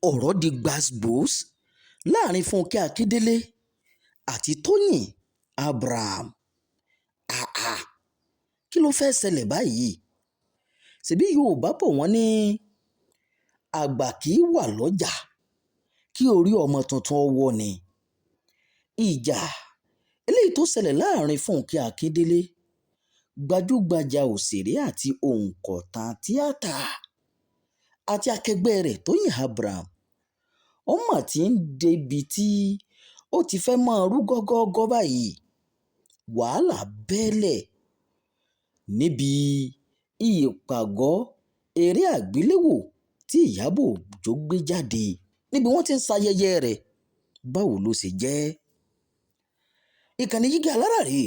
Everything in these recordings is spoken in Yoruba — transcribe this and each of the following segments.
ọ̀rọ̀ di gbàsgbòs láàrin Fúnkẹ́ Akíndélé àti Tóyìn Abraham. Kí ló fẹ́ ṣẹlẹ̀ báyìí? ṣebí Yorùbá bọ̀ wọ́n ní àgbà kì í wà lọ́jà kí orí ọmọ tuntun ọwọ́ ni. Ìjà eléyìí tó ṣẹlẹ̀ láàrin Fúnkẹ́ Akíndélé, gbajúgbajà òṣèré àti òǹkọ̀tàn tíátà, àti akẹgbẹ́ rẹ̀ Tóyìn Abraham, ọmọ tí ń débi tí ó ti fẹ́ máa rú gọ́gọ́gọ́ báyìí. Wàhálà bẹ́lẹ̀ níbi ìpàgọ́ eré àgbéléwò tí Ìyábọ̀ Òjó gbé jáde níbi wọ́n ti ń ṣayẹyẹ rẹ̀. Báwo ló ṣe jẹ́? Ìkànnì Jígí Alára rèé,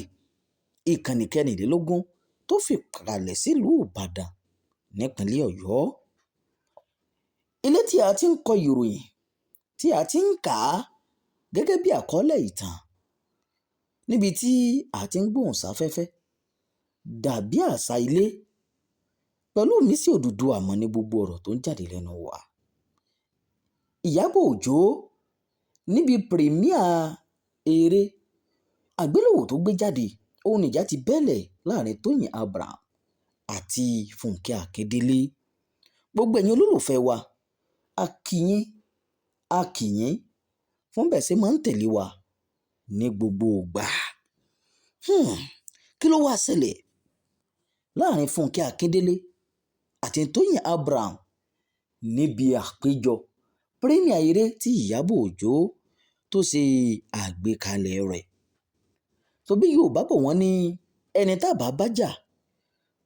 ìkànnì 24 tó fi kalẹ̀ sílùú Ìbàdàn nípínlẹ̀ Ọ̀yọ́. Ilé tí a ti ń kọ ìròyìn, tí a ti ń kà á gẹ́gẹ́ bí àkọọ́lẹ̀ ìtàn, níbi tí a ti ń gbóhùn sáfẹ́fẹ́ dàbí àṣà ilé, pẹ̀lú Ìmísí Odùduwà mọ́ ní gbogbo ọ̀rọ̀ tó ń jáde lẹ́nu wa. Ìyábọ̀ Òjó níbi pìrìmíà eré àgbéléwò tó gbé jáde, ohun ìjà ti bẹ́lẹ̀ láàrin Tóyìn Abraham àti Fúnkẹ́ Akíndélé. Gbogbo ẹ̀yin olólùfẹ́ wa, a kí yín fún bẹ́ẹ̀ ṣe máa ń tẹ̀lé wa ní gbogbo ìgbà. Kí ló wá ṣẹlẹ̀ láàrin Fúnkẹ́ Akíndélé àti Tóyìn Abraham níbi àpéjọ pírímíà eré tí Ìyábọ̀ Òjó tó ṣe àgbékalẹ̀ rẹ̀? tó bí Yorùbá bọ̀ wọ́n ní ẹni tá bá bá jà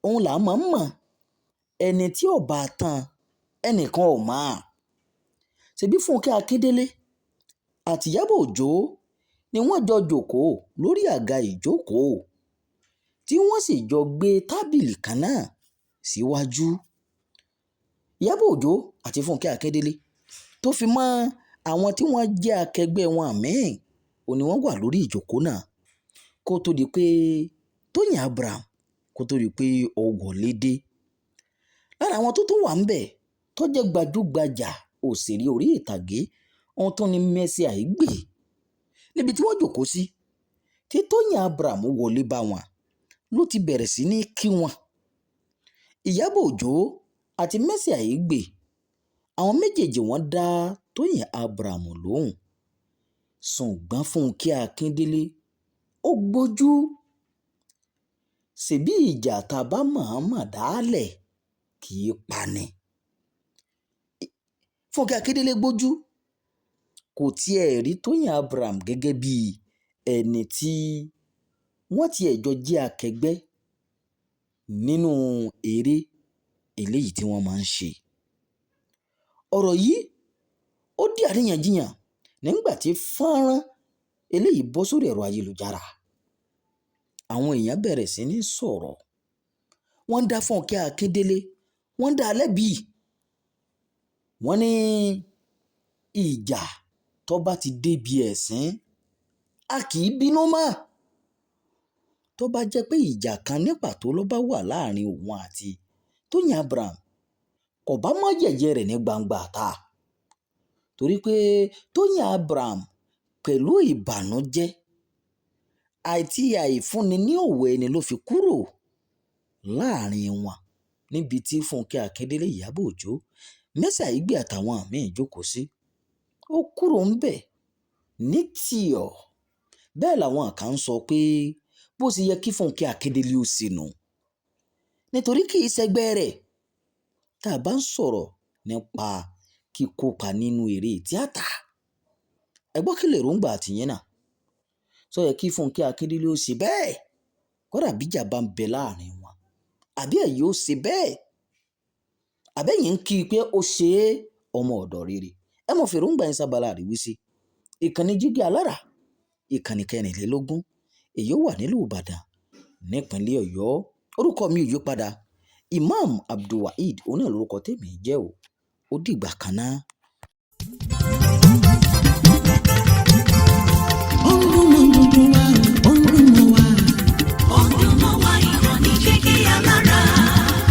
òun là máa ń mọ̀, ẹni tí ò bá tán ẹnìkan ò mọ̀. ṣebí Fúnkẹ́ Akíndélé àti Ìyábọ̀ Òjó ni wọ́n jọ jókòó lórí àga ìjókòó tí wọ́n sì jọ gbé tábìlì kan náà síwájú. Ìyábọ̀ Òjó àti Fúnkẹ́ Akíndélé tó fi mọ́ àwọn tí wọ́n jẹ́ akẹgbẹ́ wọn míì ò ní wọ́n wà lórí ìjókòó náà kó tó di pé Tóyìn Abraham kó tó di pé ó wọlé dé. Lára àwọn tó tún wà ń bẹ̀ tó jẹ́ gbajúgbajà òṣèré orí ìtàgé, ohun tó ní Mercy Aigbe, níbi tí wọ́n jókòó sí tí Tóyìn Abraham wọlé bá wọn ló ti bẹ̀rẹ̀ sí ní kí wọn. Ìyábọ̀ Òjó àti Mercy Aigbe, àwọn méjèèjì wọ́n dá Tóyìn Abraham lóhùn, ṣùgbọ́n Fúnkẹ́ Akíndélé ó gbójú. ṣebí ìjà tá a bá mọ̀ọ́mọ̀ dálẹ̀ kì í pani. Fúnkẹ́ Akíndélé gbójú, kò tiẹ̀ rí Tóyìn Abraham gẹ́gẹ́ bí ẹni tí wọ́n tiẹ̀ jọ jẹ́ akẹgbẹ́ nínú eré eléyìí tí wọ́n máa ń ṣe. ọ̀rọ̀ yìí ó di àríyànjiyàn nígbà tí fọ́nrán eléyìí bọ́ sórí ẹ̀rọ ayélujára. Àwọn èèyàn bẹ̀rẹ̀ sí ní sọ̀rọ̀, wọ́n ń dá Fúnkẹ́ Akíndélé, wọ́n ń dá a lẹ́bi. Wọ́n ní ìjà tó bá ti débi ẹ̀sín a kì í bínú mọ́. tó bá jẹ́ pé ìjà kan ní pàtó ló bá wà láàrin òun àti Tóyìn Abraham, kò bá mọ́ yẹ̀yẹ́ rẹ̀ ní gbangba ta, torí pé Tóyìn Abraham pẹ̀lú ìbànújẹ́ àti àìfúnni ní òwò ẹni ló fi kúrò láàrin wọn níbi tí Fúnkẹ́ Akíndélé, Ìyábọ̀ Òjó, Mercy Aigbe àtàwọn míì jókòó sí. ó kúrò ń bẹ̀ ní tìọ̀. Bẹ́ẹ̀ làwọn kan ń sọ pé bó ṣe yẹ kí Fúnkẹ́ Akíndélé ó ṣe nù, nítorí kì í ṣẹgbẹ́ rẹ̀. tá a bá ń sọ̀rọ̀ nípa kíkópa nínú eré tíátà, ẹ gbọ́ kí lèròǹgbà àtìyẹn náà. sọ yẹ kí Fúnkẹ́ Akíndélé ó ṣe bẹ́ẹ̀ kódà bíjà bá ń bẹ láàrin wọn, àbí ẹ̀yin ó ṣe bẹ́ẹ̀, àbẹ́yìn ń kí i pé ó ṣe é ọmọ ọ̀dọ̀ rere. ẹ mọ̀ fèròǹgbà yín sábàlá àríwísí. ìkànnì Jígí Alára, ìkànnì 24, èyí ó wà nílùú Ìbàdàn nípínlẹ̀ Ọ̀yọ́. orúkọ mi ò yí padà, Imam Abdulwaheed òun náà lórúkọ tèmi jẹ́ o. ó dìgbà kan náà.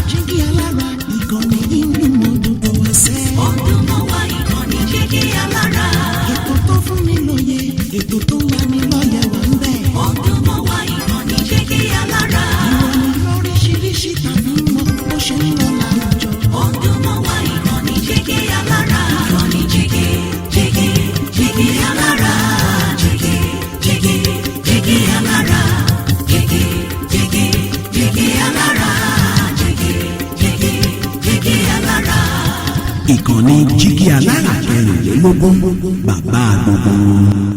Jígí Alára, ìkànnì ìlú mọ̀ọ́dúnrún ẹsẹ̀. Ọdún mọ́wá ìkànnì Jígí ètò tó ń lani lọ́yẹ̀ wà ń bẹ̀. Ó dùn mọ́ wa ìkànnì Jígí Alára. ìròyìn lóríṣiríṣi tàbí mọ bó ṣe ń lọ láwùjọ. Ó dùn mọ́ wa ìkànnì Jígí Alára. Ìkànnì Jígí, Jígí, Jígí Alára. Jígí, Jígí, Jígí Alára. Jígí, Jígí, Jígí Alára. Jígí, Jígí, Jígí Alára. Ìkànnì Jígí Alára 24 bàbá gbogbo.